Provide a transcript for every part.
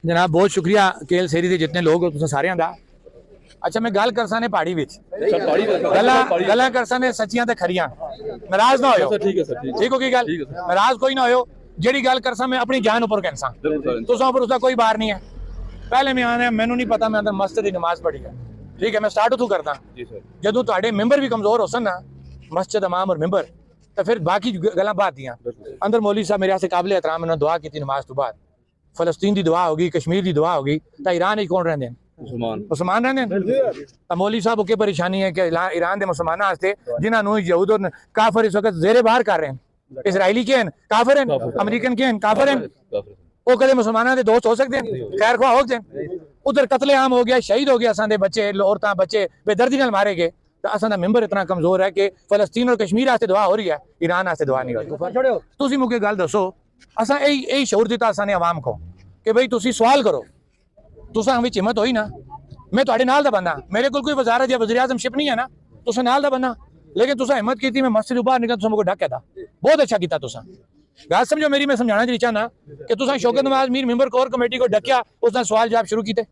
जनाब बहुत शुक्रिया केएल सेरी के जितने लोग हो तुम सारे का। अच्छा मैं गल करसा ने पहाड़ी विच गल्लां करसा ने सच्चियां ते खरियां, नाराज ना होयो। ठीक हो गई गल, नाराज कोई ना होयो। जेड़ी गल करसा मैं अपनी जान उपर कहसा, तुसां उपर उसका कोई बार नहीं है। पहले मैं आने मैनू नहीं पता, मैं अंदर मस्जिद दी नमाज पढ़ी है। ठीक है, मैं स्टार्ट उतों करदा जदों तुहाडे मेंबर भी कमजोर होसन ना, मस्जिद इमाम और मेंबर, तो फिर बाकी गल्लां बात दियां। अंदर मौलवी साहब मेरे काबिल एहतराम उन्होंने दुआ की नमाज तो बाद, फलस्तीन की दुआ होगी, कश्मीर की दुआ होगी, तो ईरान कौन रहंदे हैं? मुसलमान रहंदे हैं। मौलवी साहब की परेशानी है कि ईरान के मुसलमानों वास्ते जिन्होंने यहूद और काफिर इस वक्त जेरे बाहर कर रहे हैं, इसराइली के हैं काफिर हैं, अमरीकन के हैं काफिर हैं, वो कदे मुसलमानों के दोस्त हो सकते हैं, खैर ख्वाह हो सकते हैं। उधर कतले आम हो गया, शहीद हो गया, असां दे बच्चे औरतां बच्चे बेदर्दी नाल मारे गए। तो असां दा मेंबर इतना कमजोर है कि फलस्तीन और कश्मीर वास्ते दुआ हो रही है, ईरान वास्ते दुआ नहीं हो रही। तुसीं मुझे गल दसो, असां यही शऊर दिता असां ने आवाम को कि भाई तुसीं सवाल करो, तुसां विच हिम्मत होई ना, मैं तुहाडे नाल दा बंदा, मेरे कोल कोई वज़ारत या वज़ीर आज़म शिप नहीं है ना, तुसां नाल दा बंदा, लेकिन तुसां हिम्मत की मैं मस्जिद बाहर निकल तुसां मुझे ढक था, बहुत अच्छा किया तुसां। गल समझो मेरी, मैं समझाना जी चाहना कि तुसां Shaukat Nawaz Mir member core committee को ढकिया, उसने सवाल जवाब शुरू किए,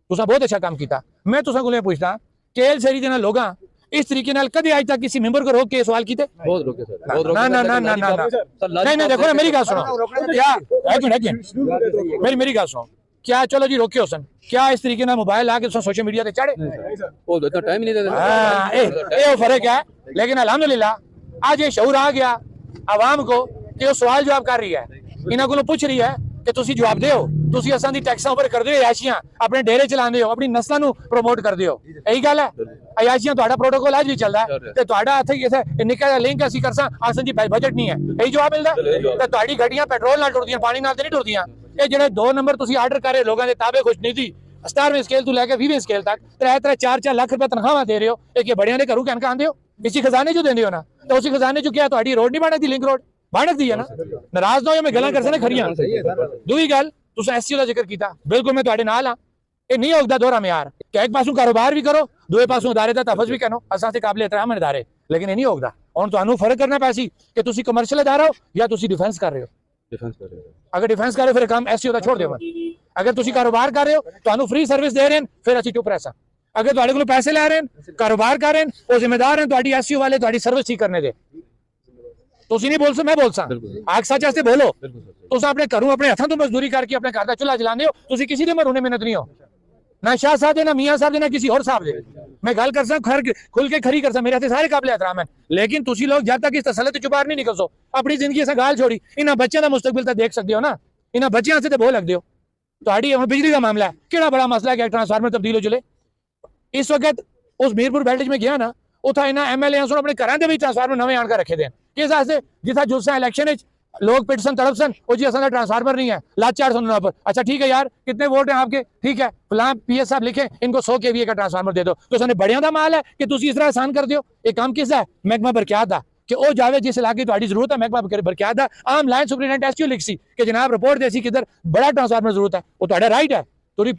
तुसां बहुत अच्छा काम किया। मैं तुसां कोल पूछता केएल सेरी दे लोग इस तरीके नाल कदे आज तक किसी मेंबर को रोक के सवाल किए? बहुत रोके सर, ना ना ना ना ना नहीं देखो ना, मेरी गल सुनो क्या, एक मिनट मेरी गल सुनो, क्या चलो जी रोके होसन, क्या इस तरीके ना मोबाइल आके सोशल मीडिया पे चढ़े? वो इतना टाइम नहीं देते, ये फर्क है। लेकिन अल्हम्दुलिल्लाह आज ये शऊर आ गया आवाम को कि वो सवाल जवाब कर रही है, इन्हों को पूछ रही है कि तुसी जवाब दो, तुसी असां दी टैक्सां उपर कर दियो, अयाशियां अपने डेरे चलांदे हो, अपनी नस्लां नू प्रमोट कर दियो, यही गल है। अयाशियां तुहाडा प्रोटोकॉल आज भी चलदा है ते तुहाडा इत्थे निक्का जिहा लिंक असीं करसां, असां जी बजट नहीं है, यही जवाब मिलदा ते तुहाडी गड्डियां पेट्रोल नाल टुरदियां, पानी नाल ते नहीं टुरदियां। ये जेडे 2 नंबर तुसी आर्डर कर रहे हो लोगों के ताबे खुश नहीं थी, 17वें स्केल तो लैके 20वें स्केल तक 3-4 लाख रुपए तनख्वाह दे रहे हो, एक बड़ियां दे घरों कहन आंदे हो, इसी खजाने चो देंदे हो ना, तो उसी खजाने चो क्या तुहाडी रोड नहीं बन दी, लिंक रोड बन दी है ना। नाराज ना हो, मैं गल्लां करसा ना खरियां। दूई गल तुसां एससीओ दा जिक्र कीता, बिल्कुल मैं तुहाडे नाल हां, ये नहीं होगा दोहरा म्यार कि एक पासों कारोबार भी करो, दूए पासों अदारे दा तहफ़्फ़ुज़ भी करो, असां ते काबिल एहतराम अदारे, लेकिन ये नहीं होगा। हुण तुहानूं फर्क करना पैसी कि तुसी कमर्शियल अदारा हो या तुसी डिफेंस कर रहे हो। अगर डिफेंस कर रहे हो फिर काम एससीओ दा छोड़ दिओ मत, अगर तुसी कारोबार कर रहे हो तुहानूं फ्री सर्विस दे रहे हैं फिर असीं चुप रहसा, अगर तुहाडे कोलों पैसे लै रहे हैं कारोबार कर रहे हैं वो जिम्मेदार हैं तुहाडी एससीओ वाले तुहाडी सर्विस ठीक करने दे। तुसी नहीं बोल मैं बोलसा आग सच वास्ते बोलो, तुसां अपने घरों अपने हथों तो मजदूरी करके अपने घर का चूल्हा जलाने हो, तुसी किसी दे मरूने मिन्नत नहीं हो, ना शाह साहब दे, ना मियाँ साहब दे, ना किसी और साहब दे। मैं गल करसा खुल के खरी करसा, मेरे सारे काबिल एहतराम है, लेकिन तुसी लोग जब तक इस तसल्लुत ते चुबार नहीं निकल सो अपनी जिंदगी से गाल छोड़ी, इन्हां बच्चों का मुस्तकबिल तो देख सकते हो ना, इन्हां बच्चों से तो बोल लगते हो। तुहाडी हुण बिजली का मामला है, किहड़ा बड़ा मसला है कि ट्रांसफार्मर तब्दील हो जुले। इस वक्त उस मीरपुर बेल्ट में गया ना, उत्थे इन्हां एमएलए अपने घरां दे विच ट्रांसफार्मर नवे आण के रखे दे, किस वास्ते? जिथा जुस्सा इलेक्शन लोग पिटसन तड़पसन, वो जी असां ट्रांसफार्मर नहीं है, लाचार सुनना पर। अच्छा ठीक है यार, कितने वोट हैं आपके? ठीक है, फलां पीएस साहब लिखे इनको 100 केवीए का ट्रांसफार्मर दे दो, तो साने बड़ियां दा माल है कि तुसी इस तरह आसान कर दियो। ये काम किसदा है? महकमा बरक़ियात दा, कि ओ जावे जिस इलाके तुहाडी जरूरत है, महकमा बरक़ियात दा आम लाइन सुपरिटेंडेंट एसटीओ लिखसी कि जनाब रिपोर्ट देसी किधर बड़ा ट्रांसफार्मर जरूरत है, वो तुहाडा राइट है।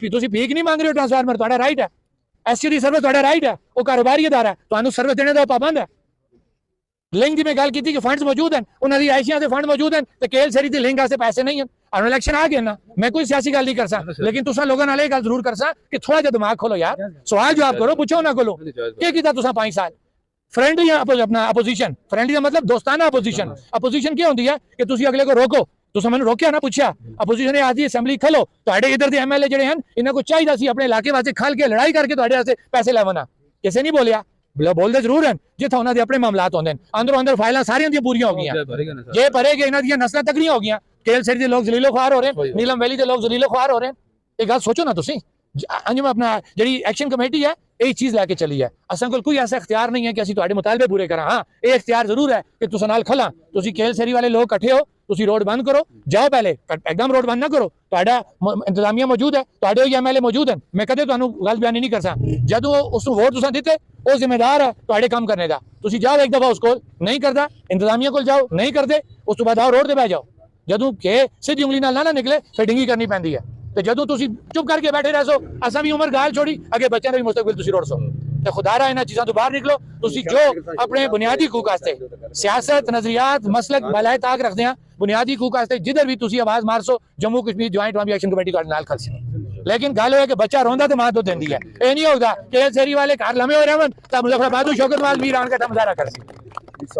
तुसी भीख नहीं मांग रहे हो, ट्रांसफार्मर तुहाडा राइट है, एसटीओ दी सर्विस तुहाडा राइट है, वो कारोबारी अदारा है, तुहानूं सर्विस देने दा पाबंद है। लिंक की मैं गल की कि फंड्स मौजूद हैं, उन्होंने आयशियां से फंड मौजूद हैं, तो केएल सेरी के लिंक वास्ते पैसे नहीं हैं। और इलेक्शन आ गए ना, मैं कोई सियासी गल नहीं कर सकता, लेकिन तुसां लोगों नाल गल जरूर कर सा कि थोड़ा जिहा दिमाग खोलो यार, सवाल जवाब करो, पूछो ना कोलो क्या कीता तुसां 5 साल। फ्रेंडली अपना अपोजिशन, फ्रेंडली का मतलब दोस्ताना अपोजिशन। अपोजिशन क्या होती है कि तुसीं अगले को रोको, तुसां मैनूं रोकिया ना, पूछा अपोजिशन ने आदि असेंबली खलो, तुहाडे इधर दे एमएलए जिहड़े हैं इन्हां को चाहिदा सी अपने इलाके वास्ते खल के लड़ाई करके तुहाडे वास्ते पैसे लैवना, किसे नहीं बोलिया, बोलते जरूर हैं जिथे उन्होंने अपने मामलात होंगे, अंदरों अंदर फाइलां सारियां दी पूरियां हो गई, जे भरेगे इन्हां दी नस्लां तगड़ियां हो गई। केएल सेरी दे लोग जलीलो ख्वार हो रहे हैं, नीलम वैली दे लोग जलीलो ख्वार हो रहे हैं। ये गल सोचो ना तुसीं, अंजुम अपना जिहड़ी एक्शन कमेटी है यही चीज़ लैके चली है, असां कोल कोई ऐसा इख्तियार नहीं है कि असीं तुहाडे मुतालबे पूरे करा। हाँ ये इख्तियार जरूर है कि तुसां नाल खला, तुसीं केएल सेरी वाले लोग इकट्ठे हो, तुसीं रोड बंद करो, जाओ पहले एकदम रोड बंद ना करो, तुहाडा इंतजामिया मौजूद है, तुहाडे ही एमएलए मौजूद हैं, मैं कदे तुहानूं गल बयानी नहीं कर सकदा। जदों उसनूं वोट तुसां दित्ते वो जिम्मेदार है तुहाडे काम करने का, तुसीं जाओ एक दफा उस कोल नहीं करदा, इंतजामिया कोल जाओ नहीं करदे, उस तो बाद आओ रोड ते बह जाओ, जदों के सीधी उंगली नाल ना निकले फिर डिंगी करनी पैंदी है, तो जदों तुसीं चुप करके बैठे रहो, असां भी उम्र गाल छोड़ी, अगे बच्चों का भी मुस्तकबिल तुसीं रोड़ सो। ਤੇ ਖੁਦਾਰਾ ਇਹਨਾਂ ਚੀਜ਼ਾਂ ਤੋਂ ਬਾਹਰ ਨਿਕਲੋ। ਤੁਸੀਂ ਜੋ ਆਪਣੇ ਬੁਨਿਆਦੀ ਹਕੂਕ ਵਾਸਤੇ ਸਿਆਸਤ ਨਜ਼ਰੀਆਤ ਮਸਲਕ ਬਲਾਏ ਤਾਕ ਰੱਖਦੇ ਆ, ਬੁਨਿਆਦੀ ਹਕੂਕ ਵਾਸਤੇ ਜਿੱਧਰ ਵੀ ਤੁਸੀਂ ਆਵਾਜ਼ ਮਾਰਸੋ, Jammu Kashmir joint army action committee ਤੁਹਾਡੇ ਨਾਲ ਖੜ੍ਹੀ ਹੈ। लेकिन गल है कि बच्चा रोंदा तो मां तो देंदी है, ये नहीं होगा कि शेरी वाले घर लमे हो रहन तब मुजफ्फराबाद शौकत माल मीर आन का मुजाहरा कर सी।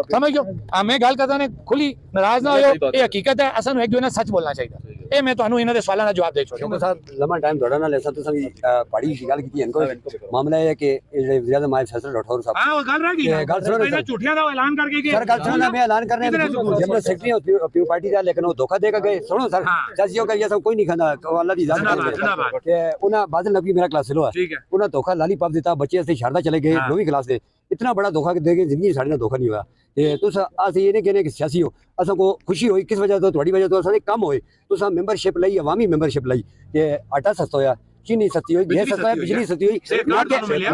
समझो मैं गल करदा ने खुली नाराज ना होयो, ये हकीकत है। असन एक दूसरे सच बोलना चाहिए। ये मैं ਤੁਹਾਨੂੰ ਇਹਨਾਂ ਦੇ ਸਵਾਲਾਂ ਦਾ ਜਵਾਬ ਦੇ ਛੋੜਿਆ। ਕਿਉਂਕਿ ਸਾਹਿਬ ਲੰਮਾ ਟਾਈਮ ਤੁਹਾਡਾ ਨਾਲ ਐਸਾ ਤੁਸੀਂ ਪੜੀ ਸੀ ਗੱਲ ਕੀਤੀ ਇਨਕੋ ਮਾਮਲਾ ਇਹ ਹੈ ਕਿ ਜਿਹੜੇ ਵਜ਼ੀਰ ਆਜ਼ਮ ਫੈਸਲ ਰਾਠੌਰ ਸਾਹਿਬ ਹਾਂ ਉਹ ਗੱਲ ਰਹਿ ਗਈ ਗੱਲ ਸੁਣੋ ਇਹਨਾਂ ਝੂਠੀਆਂ ਦਾ ਐਲਾਨ ਕਰਕੇ ਕਿ ਸਰ ਗੱਲ ਸੁਣੋ मैं ऐलान करने जनरल सेक्रेटरी पीयू पार्टी ਦਾ लेकिन वो धोखा देकर गए। सुनो सर चाचियों का ये सब कोई नहीं खाना अल्लाह दी जान के उन्हें बादल नबी मेरा क्लास लो है उन्हें धोखा लालीपॉप दिता बच्चे से शारदा चले गए 9वीं क्लास दे इतना बड़ा धोखा दे के जिंदगी साढ़े ना धोखा नहीं हुआ। ते तुस अस ये नहीं कहने कि सियासी हो असा को खुशी हुई किस वजह तो थोड़ी वजह तो असा कम होए तुस मेंबरशिप लई अवामी मेंबरशिप लई के आटा सस्ता होया चीनी सस्ती हुई गैस सस्ता है बिजली सस्ती हुई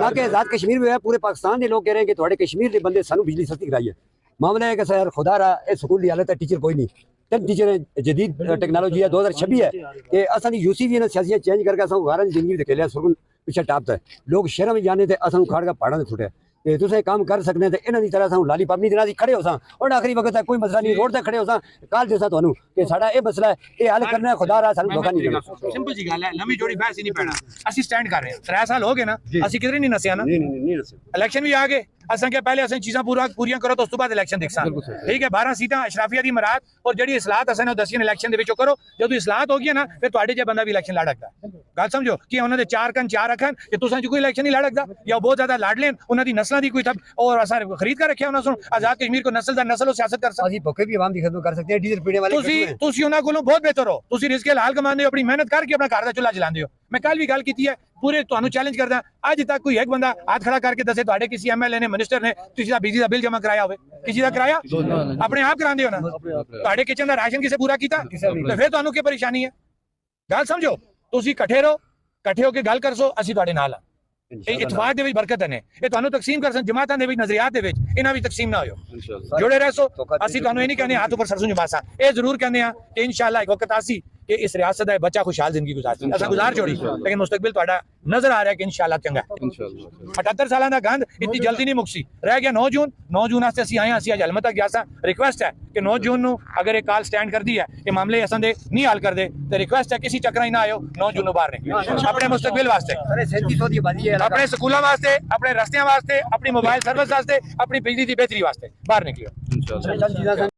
ना के आजाद कश्मीर में है पूरे पाकिस्तान के लोग कह रहे हैं कि थोड़े कश्मीर के बंदे सानू बिजली सस्ती कराई है। मामला है कि सर खुदा रहा ये स्कूल की हालत है टीचर कोई नहीं तब टीचर जदीद टेक्नोलॉजी है 2026 है कि असा यूसी भी सियासियां चेंज करके असा गारा जिंदगी दिखे लिया सुरगुन पिछे टापता है लोग शहर में जाने थे असा खाड़ का पहाड़ा ने छुटे ते तुसे काम कर सकने ते इन्हां दी तरह सानू लालीपॉप नहीं देना सी खड़े हो सा और आखिरी वक्त कोई मसला नहीं रोड ते खड़े हो सा काल देसा तुहानू कि साडा ये मसला है ये हल करना है खुदा रहा सानू धोखा नहीं देना। सिंपल जी गल है लंबी जोड़ी बहस ही नहीं पैना असि स्टैंड कर रहे हैं 3 साल हो गए ना असि किधर नहीं नसिया ना नहीं इलेक्शन भी आ गए असा के पहले असें चीज़ां पूरियां करो तो उस तो बाद इलेक्शन दिखसा ठीक है 12 सीटां अशराफिया दी मराद और जेडी इस्लाहत असें दसियां इलेक्शन दे विच करो जदों इस्लाहत हो गई ना फिर तुहाडे जे बंदा भी इलेक्शन लड़ सकदा गल समझो कि उन्हां दे 4 कन 4 अखन कि तुसां कोई इलेक्शन नहीं लड़ सकदा या बहुत ज्यादा लड़ लेन उन्हां दी नस्लां दी कोई तब और असां खरीद कर रखिया उन्हां सुन आजाद कश्मीर को नस्ल दा नस्ल और सियासत कर सकदा ਅਸੀਂ ਭੁੱਖੇ ਵੀ ਆਵਾਮ ਦੀ ਖidmat ਕਰ ਸਕਦੇ ਹਾਂ ਡੀਜ਼ਲ ਪੀਣੇ ਵਾਲੇ ਤੁਸੀਂ ਉਹਨਾਂ ਕੋਲੋਂ ਬਹੁਤ ਬਿਹਤਰ ਹੋ ਤੁਸੀਂ ਰਿਜ਼ਕ ਹਲਾਲ ਕਮਾਉਂਦੇ ਹੋ ਆਪਣੀ ਮਿਹਨਤ ਕਰਕੇ ਆਪਣਾ ਘਰ ਦਾ ਚੁੱਲ੍ਹਾ ਜਲਾਉਂਦੇ ਹੋ। ਮੈਂ ਕੱਲ ਵੀ ਗੱਲ ਕੀਤੀ ਹੈ पूरे ਤੁਹਾਨੂੰ ਚੈਲੰਜ ਕਰਦਾ ਅੱਜ ਤੱਕ ਕੋਈ ਇੱਕ ਬੰਦਾ ਹੱਥ ਖੜਾ ਕਰਕੇ ਦੱਸੇ ਤੁਹਾਡੇ ਕਿਸੇ ਐਮਐਲਏ ਨੇ ਮਿਨਿਸਟਰ ਨੇ ਤੁਸੀਂ ਦਾ ਬਿਜਲੀ ਦਾ ਬਿੱਲ ਜਮ੍ਹਾਂ ਕਰਾਇਆ ਹੋਵੇ ਕਿਸੇ ਦਾ ਕਰਾਇਆ ਆਪਣੇ ਆਪ ਕਰਾਉਂਦੇ ਹੋ ਨਾ ਤੁਹਾਡੇ ਕਿਚਨ ਦਾ ਰਾਸ਼ਨ ਕਿਸੇ ਪੂਰਾ ਕੀਤਾ ਤੇ ਫਿਰ ਤੁਹਾਨੂੰ ਕੀ ਪਰੇਸ਼ਾਨੀ ਹੈ ਗੱਲ ਸਮਝੋ ਤੁਸੀਂ ਇਕੱਠੇ ਰਹੋ ਇਕੱਠੇ ਹੋ ਕੇ ਗੱਲ ਕਰਸੋ ਅਸੀਂ ਤੁਹਾਡੇ ਨਾਲ ਆ ਇਹ ਇਤਫਾਕ ਦੇ ਵਿੱਚ ਬਰਕਤ ਨੇ ਇਹ ਤੁਹਾਨੂੰ ਤਕਸੀਮ ਕਰ ਸਨ ਜਮਾਤਾਂ ਦੇ ਵਿੱਚ ਨਜ਼ਰੀਆਤ ਦੇ ਵਿੱਚ ਇਹਨਾਂ ਵਿੱਚ ਤਕਸੀਮ ਨਾ ਹੋਇਓ ਜੁੜੇ ਰਹੋ ਅਸੀਂ ਤੁਹਾਨੂੰ ਇਹ ਨਹੀਂ ਕਹਿੰਦੇ ਹੱਥ ਉੱਪਰ ਸਰਸੋਂ ਜਮਾਸਾ ਇਹ ਜ਼ਰੂਰ ਕਹਿੰਦੇ ਆ ਕਿ ਇਨਸ਼ਾਅੱਲਾ ਇੱਕ ਵਕਤ ਆਸੀ कि इस रियासत का बच्चा खुशहाल जिंदगी गुजार ऐसा गुजार छोड़ी लेकिन मुस्तकबिल तुहाडा नजर आ रहा है कि इंशाअल्लाह चंगा 78 साल का गंद इतनी जल्दी नहीं मुक्सी रह गया 9 जून वास्ते असीं आए असीं अज हलमत तक गया रिक्वेस्ट है कि 9 जून अगर एक काल स्टैंड कर दी है ये मामले असां दे नहीं हल कर दे तो रिक्वेस्ट है किसी चक्कर ही ना आयो 9 जून बाहर निकलो अपने मुस्तकबिल वास्ते अपने स्कूलों वास्ते अपने रस्तियां वास्ते अपनी मोबाइल सर्विस वास्ते अपनी बिजली की बेहतरी वास्ते बाहर निकलो।